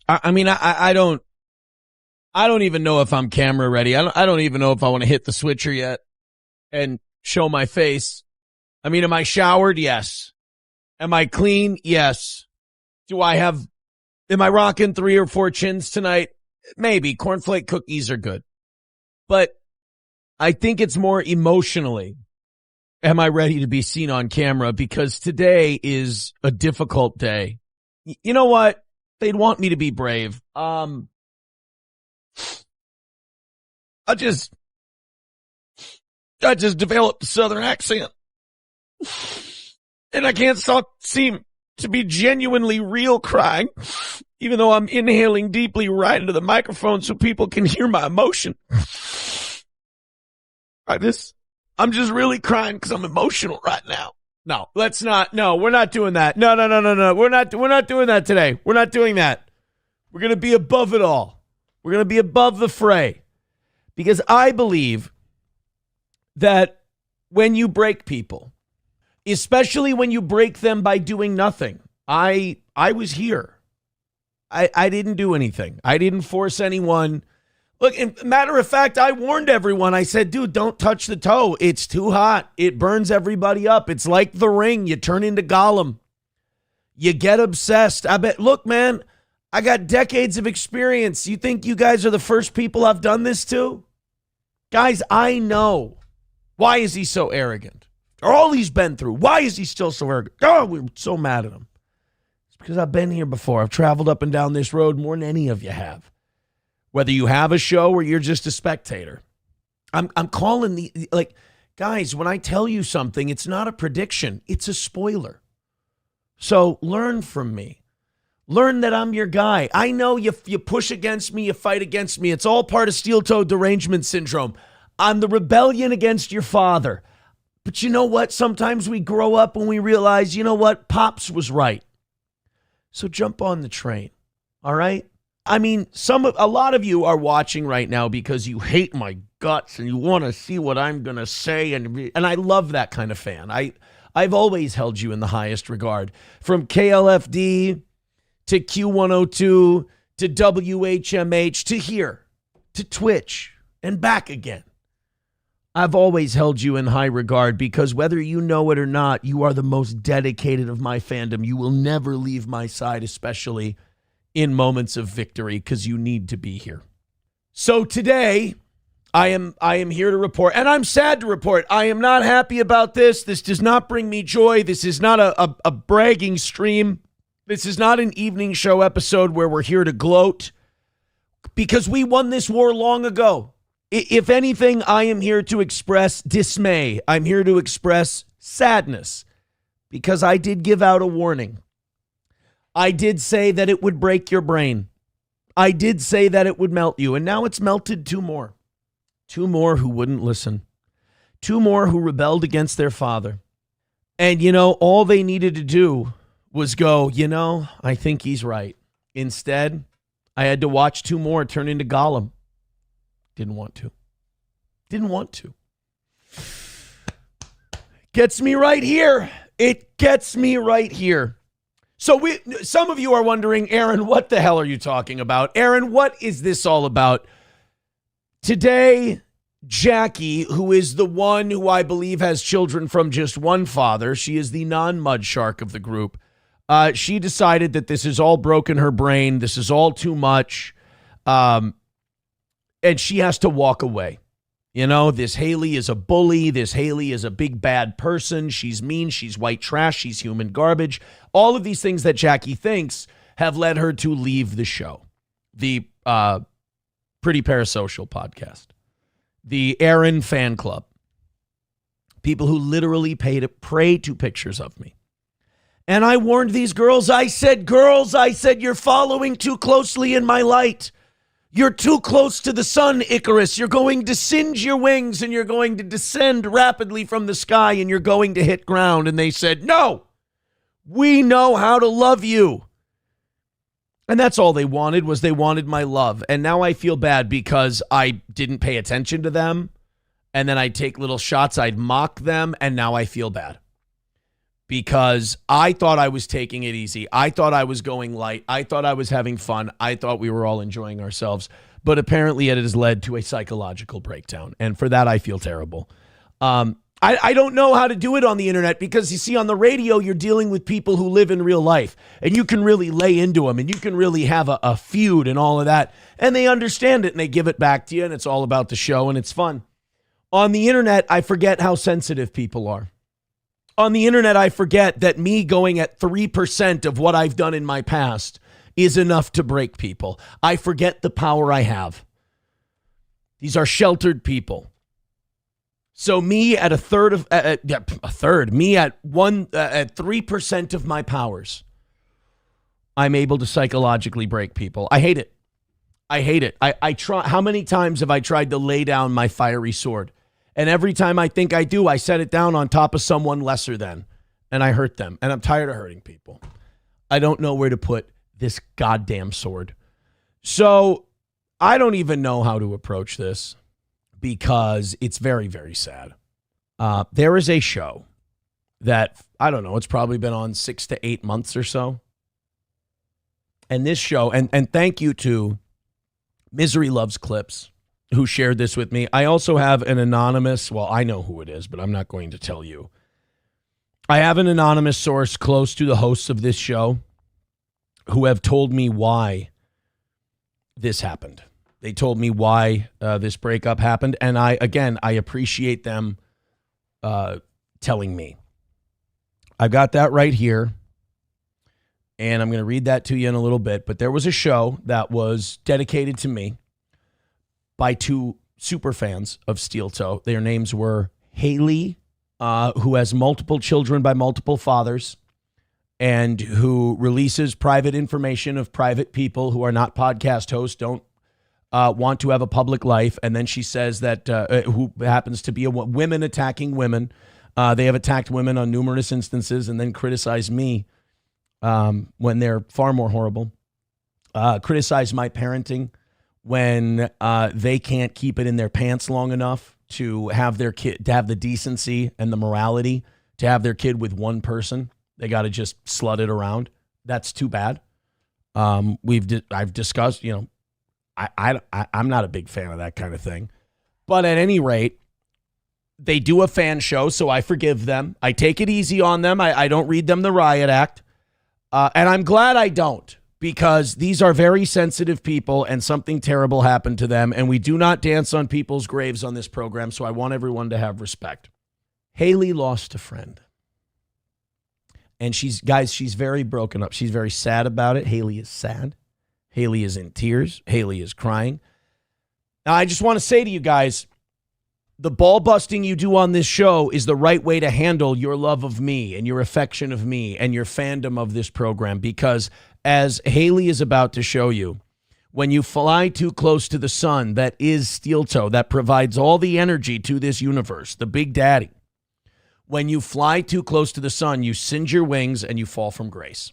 I don't even know if I'm camera ready. I don't even know if I want to hit the switcher yet and show my face. I mean, am I showered? Yes. Am I clean? Yes. Am I rocking 3 or 4 chins tonight? Maybe. Cornflake cookies are good. But I think it's more emotionally, am I ready to be seen on camera? Because today is a difficult day. You know what? They'd want me to be brave. I just developed a Southern accent. And I can't seem to be genuinely real crying, even though I'm inhaling deeply right into the microphone so people can hear my emotion. I'm just really crying because I'm emotional right now. No, let's not. No, we're not doing that. No. We're not doing that today. We're not doing that. We're going to be above it all. We're going to be above the fray. Because I believe that when you break people, especially when you break them by doing nothing, I was here. I didn't do anything. I didn't force anyone. Look, matter of fact, I warned everyone. I said, dude, don't touch the toe. It's too hot. It burns everybody up. It's like The Ring. You turn into Gollum. You get obsessed. Look, man, I got decades of experience. You think you guys are the first people I've done this to? Guys, I know. Why is he so arrogant? All he's been through. Why is he still so arrogant? Oh, we're so mad at him. It's because I've been here before. I've traveled up and down this road more than any of you have. Whether you have a show or you're just a spectator. I'm calling guys, when I tell you something, it's not a prediction. It's a spoiler. So learn from me. Learn that I'm your guy. I know you push against me, you fight against me. It's all part of steel-toed derangement syndrome. I'm the rebellion against your father. But you know what? Sometimes we grow up and we realize, you know what? Pops was right. So jump on the train. All right? I mean, a lot of you are watching right now because you hate my guts and you want to see what I'm going to say. And I love that kind of fan. I've always held you in the highest regard. From KLFD to Q102 to WHMH to here to Twitch and back again. I've always held you in high regard because whether you know it or not, you are the most dedicated of my fandom. You will never leave my side, especially in moments of victory, because you need to be here. So today, I am here to report, and I'm sad to report, I am not happy about this. This does not bring me joy. This is not a bragging stream. This is not an evening show episode where we're here to gloat, because we won this war long ago. If anything, I am here to express dismay. I'm here to express sadness, because I did give out a warning. I did say that it would break your brain. I did say that it would melt you. And now it's melted 2 more. 2 more who wouldn't listen. 2 more who rebelled against their father. And, all they needed to do was go, I think he's right. Instead, I had to watch 2 more turn into Gollum. Didn't want to. Gets me right here. It gets me right here. So some of you are wondering, Aaron, what the hell are you talking about? Aaron, what is this all about? Today, Jackie, who is the one who I believe has children from just one father, she is the non-mud shark of the group. She decided that this has all broken her brain. This is all too much. And she has to walk away. This Haley is a bully. This Haley is a big bad person. She's mean. She's white trash. She's human garbage. All of these things that Jackie thinks have led her to leave the show. The Pretty Parasocial podcast. The Aaron fan club. People who literally pray to pictures of me. And I warned these girls. I said, you're following too closely in my light. You're too close to the sun, Icarus. You're going to singe your wings and you're going to descend rapidly from the sky and you're going to hit ground. And they said, no, we know how to love you. And that's all they wanted, was they wanted my love. And now I feel bad because I didn't pay attention to them. And then I'd take little shots. I'd mock them. And now I feel bad. because I thought I was taking it easy. I thought I was going light. I thought I was having fun. I thought we were all enjoying ourselves. But apparently it has led to a psychological breakdown. And for that, I feel terrible. I don't know how to do it on the internet because, you see, on the radio, you're dealing with people who live in real life. And you can really lay into them. And you can really have a feud and all of that. And they understand it and they give it back to you. And it's all about the show and it's fun. On the internet, I forget how sensitive people are. On the internet, I forget that me going at 3% of what I've done in my past is enough to break people. I forget the power I have. These are sheltered people. So me at at 3% of my powers, I'm able to psychologically break people. I hate it. I try. How many times have I tried to lay down my fiery sword? And every time I think I do, I set it down on top of someone lesser than, and I hurt them. And I'm tired of hurting people. I don't know where to put this goddamn sword. So I don't even know how to approach this because it's very, very sad. There is a show that, I don't know, it's probably been on 6 to 8 months or so. And this show, and thank you to Misery Loves Clips, who shared this with me. I also have an anonymous, well, I know who it is, but I'm not going to tell you. I have an anonymous source close to the hosts of this show who have told me why this happened. They told me why this breakup happened. And I appreciate them telling me. I've got that right here. And I'm going to read that to you in a little bit. But there was a show that was dedicated to me by two super fans of Steel Toe. Their names were Haley, who has multiple children by multiple fathers, and who releases private information of private people who are not podcast hosts, don't want to have a public life. And then she says that who happens to be women attacking women. They have attacked women on numerous instances and then criticize me when they're far more horrible. Criticize my parenting when they can't keep it in their pants long enough to have their kid, to have the decency and the morality to have their kid with one person. They got to just slut it around. That's too bad. I've discussed, I'm not a big fan of that kind of thing. But at any rate, they do a fan show, so I forgive them. I take it easy on them. I don't read them the riot act. And I'm glad I don't, because these are very sensitive people and something terrible happened to them. And we do not dance on people's graves on this program, so I want everyone to have respect. Haley lost a friend. And she's very broken up. She's very sad about it. Haley is sad. Haley is in tears. Haley is crying. Now, I just want to say to you guys, the ball busting you do on this show is the right way to handle your love of me and your affection of me and your fandom of this program, because as Haley is about to show you, when you fly too close to the sun that is Steel Toe, that provides all the energy to this universe, the Big Daddy, when you fly too close to the sun, you singe your wings and you fall from grace.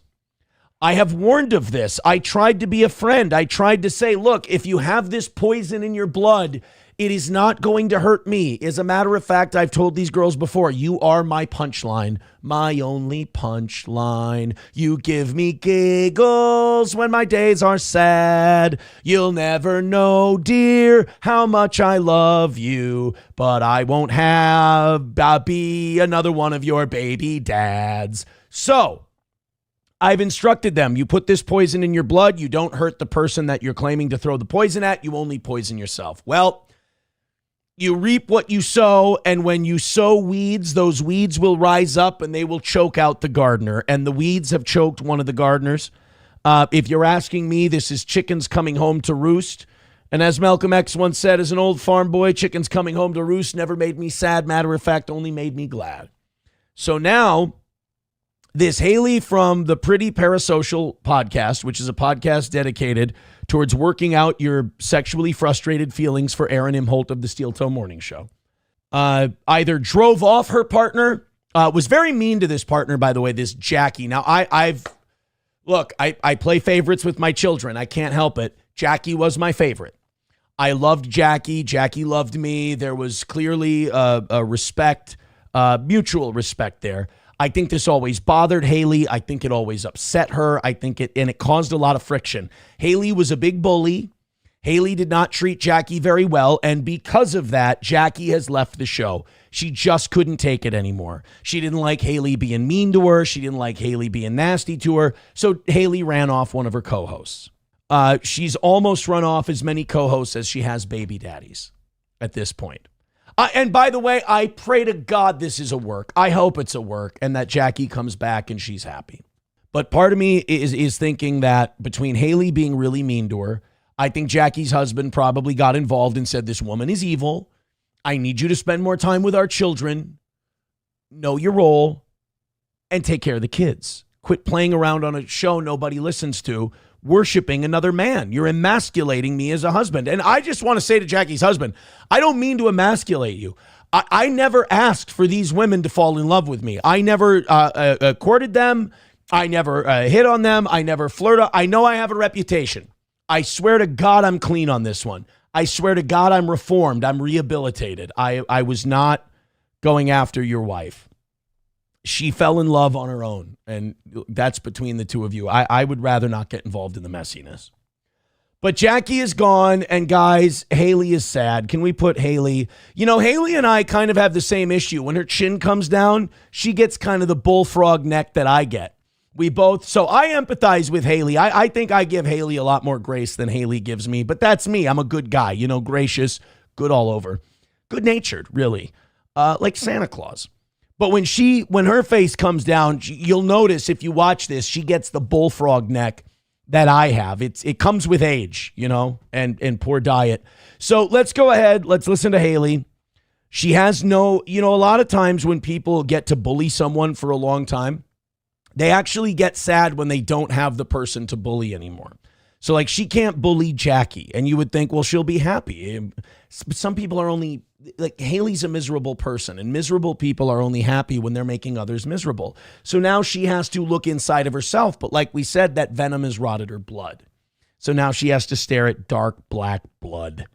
I have warned of this. I tried to be a friend. I tried to say, look, if you have this poison in your blood, it is not going to hurt me. As a matter of fact, I've told these girls before, you are my punchline, my only punchline. You give me giggles when my days are sad. You'll never know, dear, how much I love you, but I won't be another one of your baby dads. So I've instructed them, you put this poison in your blood, you don't hurt the person that you're claiming to throw the poison at, you only poison yourself. Well, you reap what you sow, and when you sow weeds, those weeds will rise up and they will choke out the gardener. And the weeds have choked one of the gardeners. If you're asking me, this is chickens coming home to roost. And as Malcolm X once said, as an old farm boy, chickens coming home to roost never made me sad. Matter of fact, only made me glad. So now, this Haley from the Pretty Parasocial podcast, which is a podcast dedicated towards working out your sexually frustrated feelings for Aaron Imholt of the Steel Toe Morning Show, either drove off her partner, was very mean to this partner, by the way, this Jackie. Now, I play favorites with my children. I can't help it. Jackie was my favorite. I loved Jackie. Jackie loved me. There was clearly a respect, mutual respect there. I think this always bothered Haley. I think it always upset her. And it caused a lot of friction. Haley was a big bully. Haley did not treat Jackie very well, and because of that, Jackie has left the show. She just couldn't take it anymore. She didn't like Haley being mean to her. She didn't like Haley being nasty to her, so Haley ran off one of her co-hosts. She's almost run off as many co-hosts as she has baby daddies at this point. And by the way, I pray to God this is a work. I hope it's a work and that Jackie comes back and she's happy. But part of me is thinking that between Haley being really mean to her, I think Jackie's husband probably got involved and said, this woman is evil. I need you to spend more time with our children. Know your role and take care of the kids. Quit playing around on a show nobody listens to, worshiping another man. You're emasculating me as a husband. And I just want to say to Jackie's husband, I don't mean to emasculate you. I never asked for these women to fall in love with me. I never courted them. I never hit on them. I never flirted. I know I have a reputation. I swear to God, I'm clean on this one. I swear to God, I'm reformed. I'm rehabilitated. I was not going after your wife. She fell in love on her own, and that's between the two of you. I would rather not get involved in the messiness. But Jackie is gone, and guys, Haley is sad. Can we put Haley? You know, Haley and I kind of have the same issue. When her chin comes down, she gets kind of the bullfrog neck that I get. So I empathize with Haley. I think I give Haley a lot more grace than Haley gives me, but that's me. I'm a good guy, gracious, good all over. Good-natured, really, like Santa Claus. But when her face comes down, you'll notice if you watch this, she gets the bullfrog neck that I have. It comes with age, and poor diet. So let's go ahead. Let's listen to Haley. She has a lot of times when people get to bully someone for a long time, they actually get sad when they don't have the person to bully anymore. So like she can't bully Jackie, and you would think, well, she'll be happy. Some people are only like Haley's a miserable person, and miserable people are only happy when they're making others miserable. So now she has to look inside of herself. But like we said, that venom has rotted her blood. So now she has to stare at dark black blood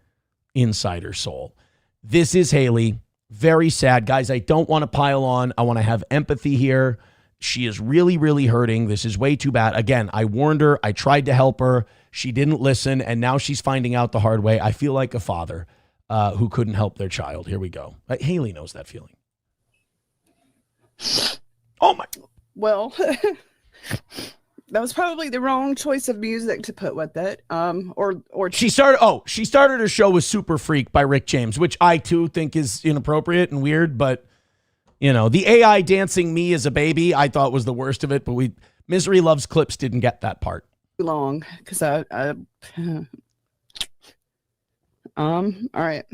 inside her soul. This is Haley. Very sad. Guys, I don't want to pile on. I want to have empathy here. She is really, really hurting. This is way too bad. Again, I warned her. I tried to help her. She didn't listen, and now she's finding out the hard way. I feel like a father who couldn't help their child. Here we go. Haley knows that feeling. Oh, my. Well, that was probably the wrong choice of music to put with it. She started her show with Super Freak by Rick James, which I, too, think is inappropriate and weird, but the AI dancing me as a baby, I thought was the worst of it, but Misery Loves Clips didn't get that part. Long, because all right.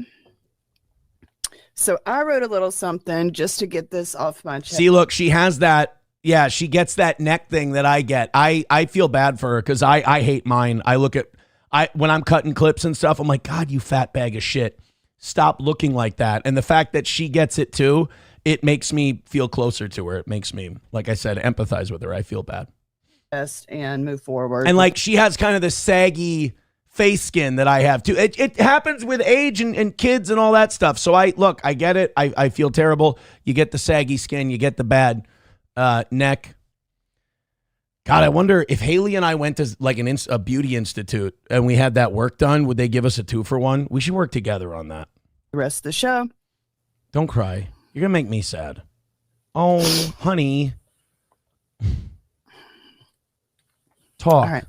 So I wrote a little something just to get this off my chest. See, look, she has that. Yeah, she gets that neck thing that I get. I feel bad for her because I hate mine. When I'm cutting clips and stuff, I'm like, God, you fat bag of shit. Stop looking like that. And the fact that she gets it too, it makes me feel closer to her. It makes me, like I said, empathize with her. I feel bad. And move forward. And like she has kind of the saggy face skin that I have too. It happens with age and kids and all that stuff. So I get it. I feel terrible. You get the saggy skin. You get the bad neck. God, I wonder if Haley and I went to like a beauty institute and we had that work done, would they give us a 2-for-1? We should work together on that. The rest of the show. Don't cry. You're going to make me sad. Oh, honey. Talk. All right.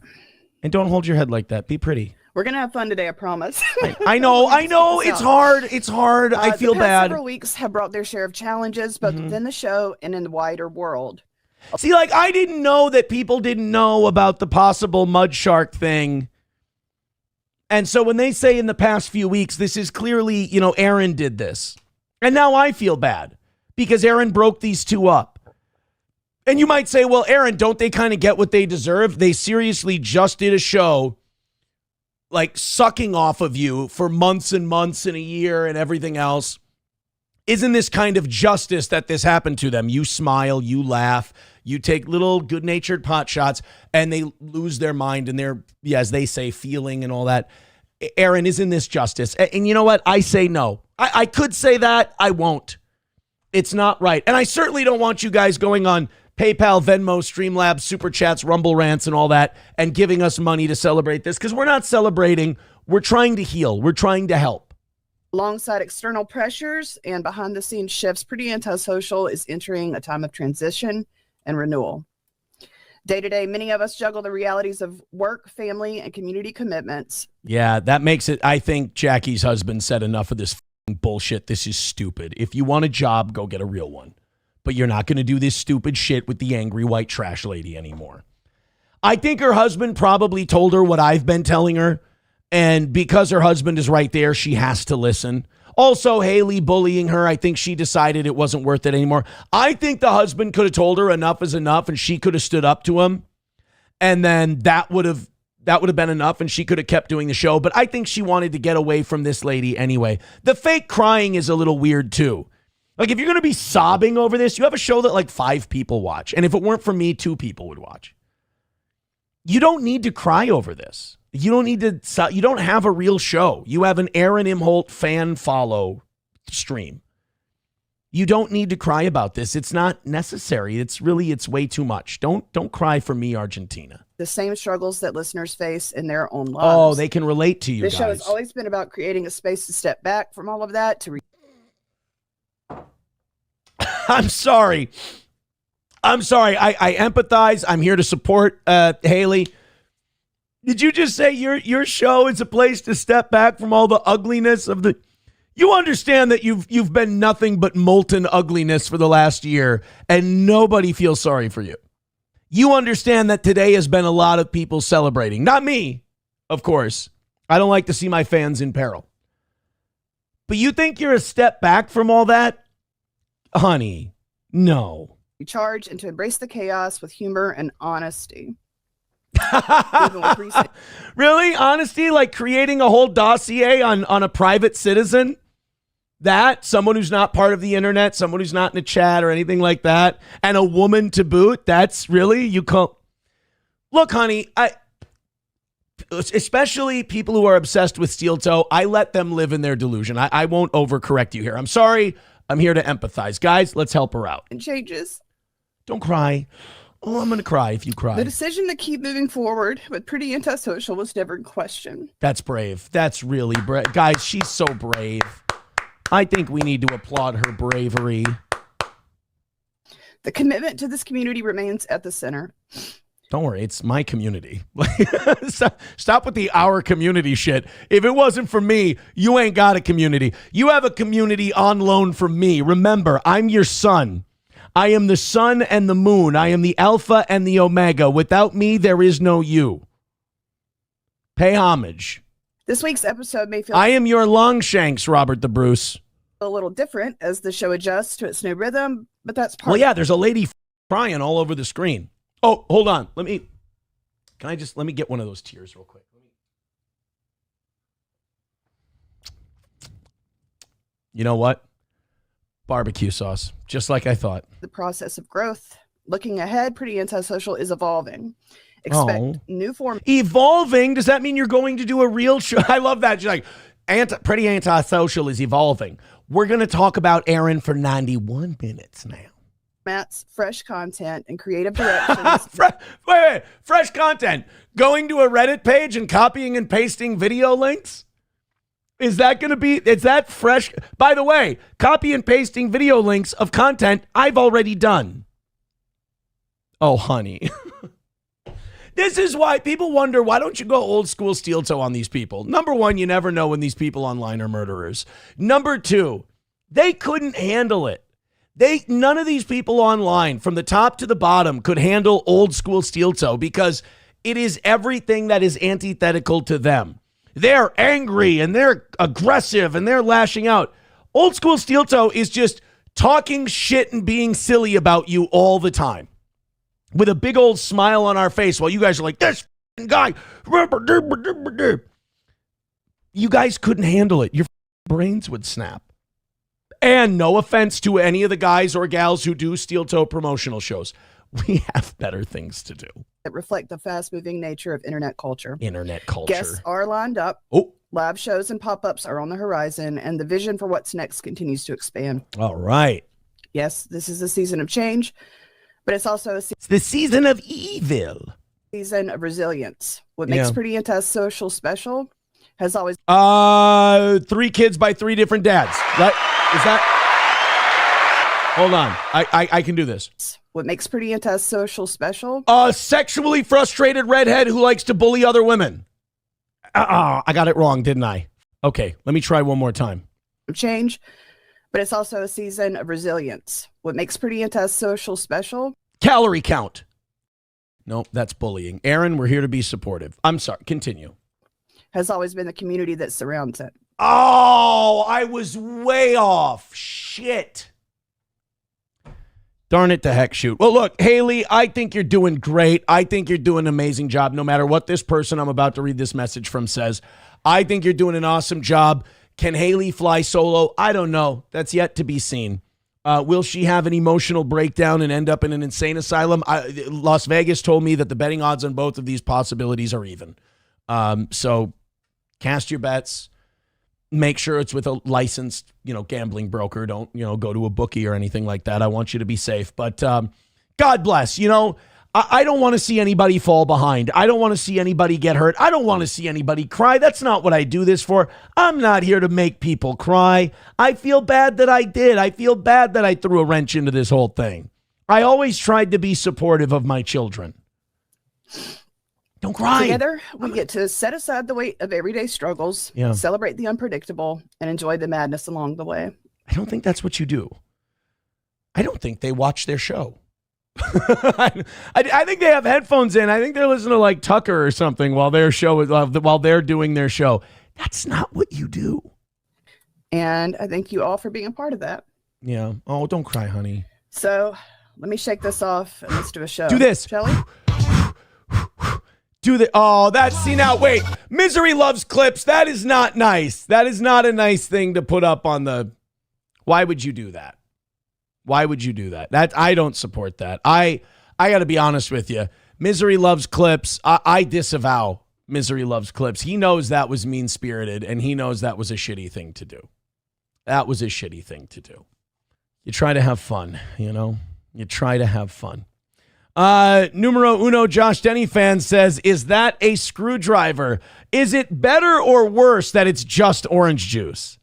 And don't hold your head like that. Be pretty. We're going to have fun today, I promise. I know. It's hard. It's hard. I feel the past bad. Several weeks have brought their share of challenges, both within the show and in the wider world. See, like, I didn't know that people didn't know about the possible mud shark thing. And so when they say in the past few weeks, this is clearly, Aaron did this. And now I feel bad because Aaron broke these two up. And you might say, well, Aaron, don't they kind of get what they deserve? They seriously just did a show like sucking off of you for months and months and a year and everything else. Isn't this kind of justice that this happened to them? You smile, you laugh, you take little good-natured pot shots, and they lose their mind and their, as they say, feeling and all that. Aaron, isn't this justice? And you know what? I say no. I could say that. I won't. It's not right. And I certainly don't want you guys going on PayPal, Venmo, Streamlabs, Super Chats, Rumble Rants, and all that and giving us money to celebrate this, because we're not celebrating. We're trying to heal. We're trying to help. Alongside external pressures and behind-the-scenes shifts, Pretty Antisocial is entering a time of transition and renewal. Day to day, many of us juggle the realities of work, family, and community commitments. Yeah, that makes it. I think Jackie's husband said enough of this bullshit. This is stupid. If you want a job, go get a real one. But you're not going to do this stupid shit with the angry white trash lady anymore. I think her husband probably told her what I've been telling her. And because her husband is right there, she has to listen. Also, Haley bullying her, I think she decided it wasn't worth it anymore. I think the husband could have told her enough is enough, and she could have stood up to him. And then that would have been enough, and she could have kept doing the show. But I think she wanted to get away from this lady anyway. The fake crying is a little weird, too. Like, if you're going to be sobbing over this, you have a show that like 5 people watch. And if it weren't for me, 2 people would watch. You don't need to cry over this. You don't have a real show. You have an Aaron Imholt fan follow stream. You don't need to cry about this. It's not necessary. It's way too much. Don't cry for me, Argentina. The same struggles that listeners face in their own lives. Oh, they can relate to you This guys. show has always been about creating a space to step back from all of that. I'm sorry. I empathize. I'm here to support Haley. Did you just say your show is a place to step back from all the ugliness of the... You understand that you've been nothing but molten ugliness for the last year, and nobody feels sorry for you. You understand that today has been a lot of people celebrating. Not me, of course. I don't like to see my fans in peril. But you think you're a step back from all that? Honey, no. Recharge and to embrace the chaos with humor and honesty. Really? Honesty? Like creating a whole dossier on a private citizen? That? Someone who's not part of the internet, someone who's not in a chat or anything like that, and a woman to boot? That's really? You call... Look, honey, especially people who are obsessed with steel toe, I let them live in their delusion. I won't overcorrect you here. I'm sorry. I'm here to empathize. Guys, let's help her out. And changes. Don't cry. Oh, I'm going to cry if you cry. The decision to keep moving forward with Pretty Antisocial was never in question. That's brave. That's really brave. Guys, she's so brave. I think we need to applaud her bravery. The commitment to this community remains at the center. Don't worry, it's my community. Stop with the our community shit. If it wasn't for me, you ain't got a community. You have a community on loan from me. Remember, I'm your son. I am the sun and the moon. I am the alpha and the omega. Without me, there is no you. Pay homage. This week's episode may feel... I am your Longshanks, Robert the Bruce. A little different as the show adjusts to its new rhythm, but that's part... Well, yeah, there's a lady crying all over the screen. Oh, hold on. Let me get one of those tears real quick. You know what? Barbecue sauce, just like I thought. The process of growth. Looking ahead, Pretty Antisocial is evolving. Expect new form. Evolving? Does that mean you're going to do a real show? I love that. She's like, Pretty Antisocial is evolving. We're going to talk about Aaron for 91 minutes now. Matt's fresh content and creative directions. Wait, fresh content. Going to a Reddit page and copying and pasting video links? Is that fresh? By the way, copy and pasting video links of content I've already done. Oh, honey. This is why people wonder, why don't you go old school steel toe on these people? Number one, you never know when these people online are murderers. Number two, they couldn't handle it. None of these people online from the top to the bottom could handle old school steel toe because it is everything that is antithetical to them. They're angry and they're aggressive and they're lashing out. Old school steel toe is just talking shit and being silly about you all the time with a big old smile on our face while you guys are like, this guy. You guys couldn't handle it. Your brains would snap. And no offense to any of the guys or gals who do steel toe promotional shows. We have better things to do. That reflect the fast-moving nature of internet culture. Internet culture. Guests are lined up. Oh. Live shows and pop-ups are on the horizon, and the vision for what's next continues to expand. All right. Yes, this is a season of change, but it's also a It's the season of evil. season of resilience. What makes Pretty Antisocial special has always 3 kids by 3 different dads. Right? Is that? Hold on. I can do this. What makes Pretty Antisocial special? A sexually frustrated redhead who likes to bully other women. I got it wrong, didn't I? Okay, let me try one more time. Change, but it's also a season of resilience. What makes Pretty Antisocial special? Calorie count. Nope, that's bullying. Aaron, we're here to be supportive. I'm sorry, continue. Has always been the community that surrounds it. Oh, I was way off. Shit. Darn it, the heck shoot. Well, look, Haley, I think you're doing great. I think you're doing an amazing job, no matter what this person I'm about to read this message from says. I think you're doing an awesome job. Can Haley fly solo? I don't know. That's yet to be seen. Will she have an emotional breakdown and end up in an insane asylum? Las Vegas told me that the betting odds on both of these possibilities are even. So cast your bets. Make sure it's with a licensed, gambling broker. Don't, go to a bookie or anything like that. I want you to be safe. But God bless. I don't want to see anybody fall behind. I don't want to see anybody get hurt. I don't want to see anybody cry. That's not what I do this for. I'm not here to make people cry. I feel bad that I did. I feel bad that I threw a wrench into this whole thing. I always tried to be supportive of my children. Don't cry. Together, we get to set aside the weight of everyday struggles, celebrate the unpredictable, and enjoy the madness along the way. I don't think that's what you do. I don't think they watch their show. I think they have headphones in. I think they're listening to like Tucker or something while they're doing their show. That's not what you do. And I thank you all for being a part of that. Yeah. Oh, don't cry, honey. So let me shake this off and let's do a show. Do this. Shall we? See now, wait. Misery loves clips. That is not nice. That is not a nice thing to put up on the. Why would you do that? Why would you do that? I don't support that. I got to be honest with you. Misery loves clips. I disavow Misery loves clips. He knows that was mean-spirited, and he knows that was a shitty thing to do. That was a shitty thing to do. You try to have fun, You try to have fun. Numero uno Josh Denny fan says, is that a screwdriver? Is it better or worse that it's just orange juice?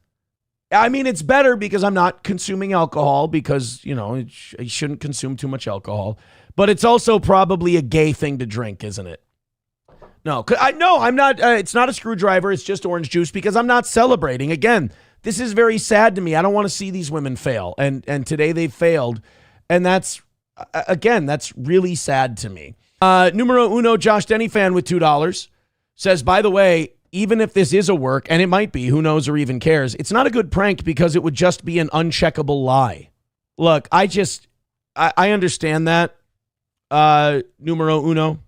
I mean, it's better because I'm not consuming alcohol because, you shouldn't consume too much alcohol. But it's also probably a gay thing to drink, isn't it? No, I'm not. It's not a screwdriver. It's just orange juice because I'm not celebrating. Again, this is very sad to me. I don't want to see these women fail. And today they failed. And that's really sad to me. Numero uno Josh Denny fan with $2 says, by the way, even if this is a work, and it might be, who knows or even cares, it's not a good prank because it would just be an uncheckable lie. Look, I understand that, numero uno.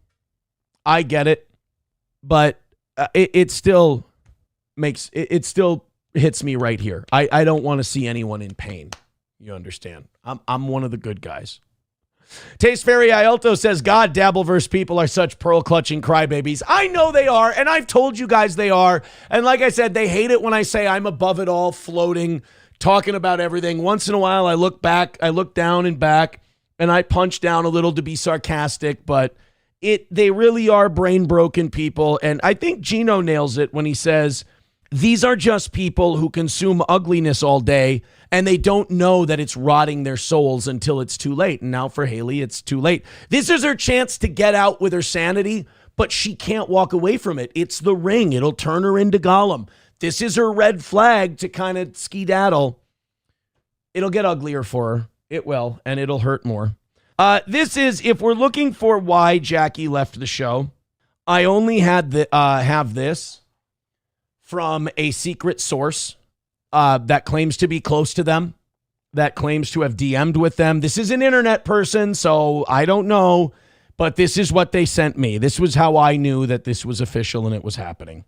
I get it, but it still hits me right here. I don't want to see anyone in pain. You understand? I'm one of the good guys. Taste Fairy Ialto says, God, Dabbleverse people are such pearl-clutching crybabies. I know they are, and I've told you guys they are. And like I said, they hate it when I say I'm above it all, floating, talking about everything. Once in a while, I look down and back, and I punch down a little to be sarcastic, but they really are brain-broken people. And I think Gino nails it when he says, these are just people who consume ugliness all day, and they don't know that it's rotting their souls until it's too late. And now for Haley, it's too late. This is her chance to get out with her sanity, but she can't walk away from it. It's the ring. It'll turn her into Gollum. This is her red flag to kind of skedaddle. It'll get uglier for her. It will, and it'll hurt more. This is, if we're looking for why Jackie left the show, I only have this from a secret source that claims to be close to them, that claims to have DM'd with them. This is an internet person, so I don't know, but this is what they sent me. This was how I knew that this was official and it was happening.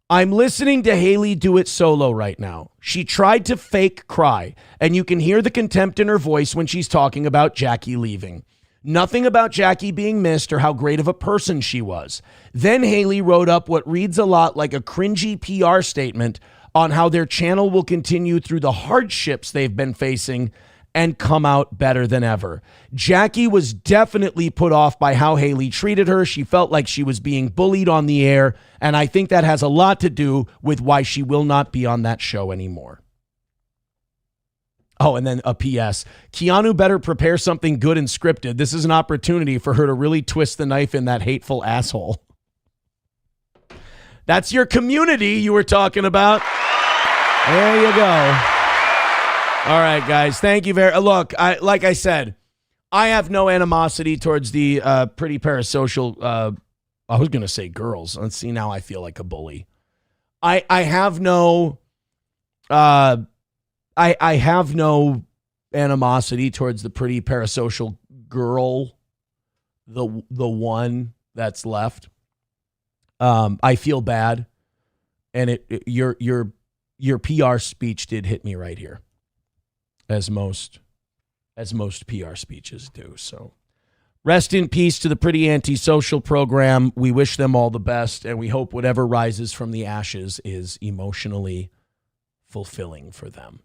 I'm listening to Haley do it solo right now. She tried to fake cry, and you can hear the contempt in her voice when she's talking about Jackie leaving. Nothing about Jackie being missed or how great of a person she was. Then Haley wrote up what reads a lot like a cringy PR statement on how their channel will continue through the hardships they've been facing and come out better than ever. Jackie was definitely put off by how Haley treated her. She felt like she was being bullied on the air, and I think that has a lot to do with why she will not be on that show anymore. Oh, and then a PS. Keanu better prepare something good and scripted. This is an opportunity for her to really twist the knife in that hateful asshole. That's your community you were talking about. There you go. All right, guys. Thank you very look, like I said, I have no animosity towards the pretty parasocial I was going to say girls. Let's see, now I feel like a bully. I have no I have no animosity towards the pretty parasocial girl, the one that's left. I feel bad, and your PR speech did hit me right here, as most PR speeches do. So, rest in peace to the pretty Antisocial program. We wish them all the best, and we hope whatever rises from the ashes is emotionally fulfilling for them.